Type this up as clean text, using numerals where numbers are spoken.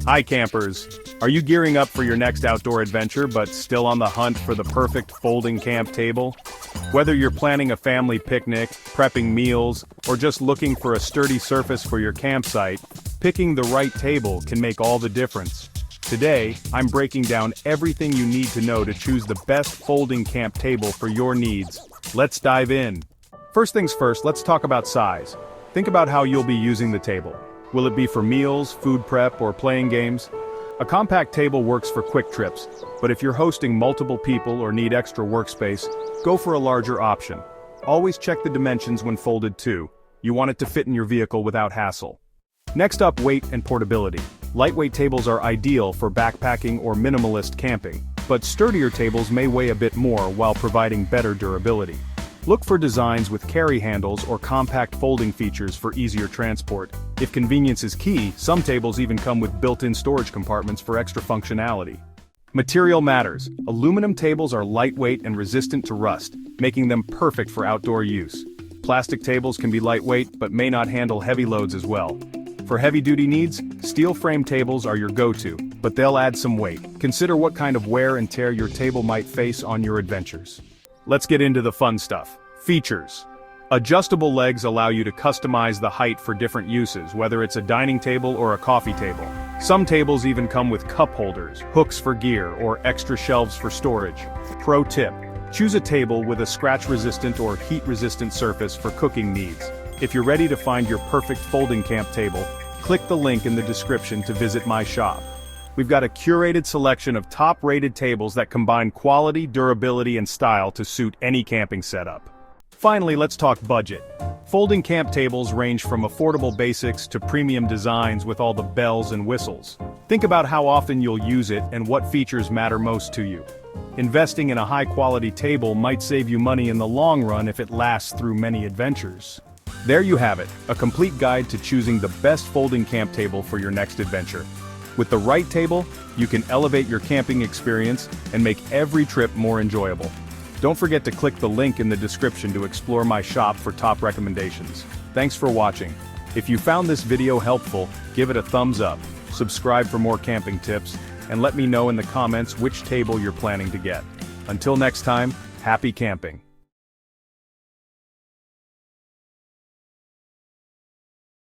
Hi campers! Are you gearing up for your next outdoor adventure but still on the hunt for the perfect folding camp table? Whether you're planning a family picnic, prepping meals, or just looking for a sturdy surface for your campsite, picking the right table can make all the difference. Today, I'm breaking down everything you need to know to choose the best folding camp table for your needs. Let's dive in. First things first, let's talk about size. Think about how you'll be using the table. Will it be for meals, food prep, or playing games? A compact table works for quick trips, but if you're hosting multiple people or need extra workspace, go for a larger option. Always check the dimensions when folded too. You want it to fit in your vehicle without hassle. Next up, weight and portability. Lightweight tables are ideal for backpacking or minimalist camping, but sturdier tables may weigh a bit more while providing better durability. Look for designs with carry handles or compact folding features for easier transport. If convenience is key, some tables even come with built-in storage compartments for extra functionality. Material matters. Aluminum tables are lightweight and resistant to rust, making them perfect for outdoor use. Plastic tables can be lightweight but may not handle heavy loads as well. For heavy-duty needs, steel frame tables are your go-to, but they'll add some weight. Consider what kind of wear and tear your table might face on your adventures. Let's get into the fun stuff. Features. Adjustable legs allow you to customize the height for different uses, whether it's a dining table or a coffee table. Some tables even come with cup holders, hooks for gear, or extra shelves for storage. Pro tip: choose a table with a scratch-resistant or heat-resistant surface for cooking needs. If you're ready to find your perfect folding camp table, click the link in the description to visit my shop. We've got a curated selection of top-rated tables that combine quality, durability, and style to suit any camping setup. Finally, let's talk budget. Folding camp tables range from affordable basics to premium designs with all the bells and whistles. Think about how often you'll use it and what features matter most to you. Investing in a high-quality table might save you money in the long run if it lasts through many adventures. There you have it, a complete guide to choosing the best folding camp table for your next adventure. With the right table, you can elevate your camping experience and make every trip more enjoyable. Don't forget to click the link in the description to explore my shop for top recommendations. Thanks for watching. If you found this video helpful, give it a thumbs up, subscribe for more camping tips, and let me know in the comments which table you're planning to get. Until next time, happy camping.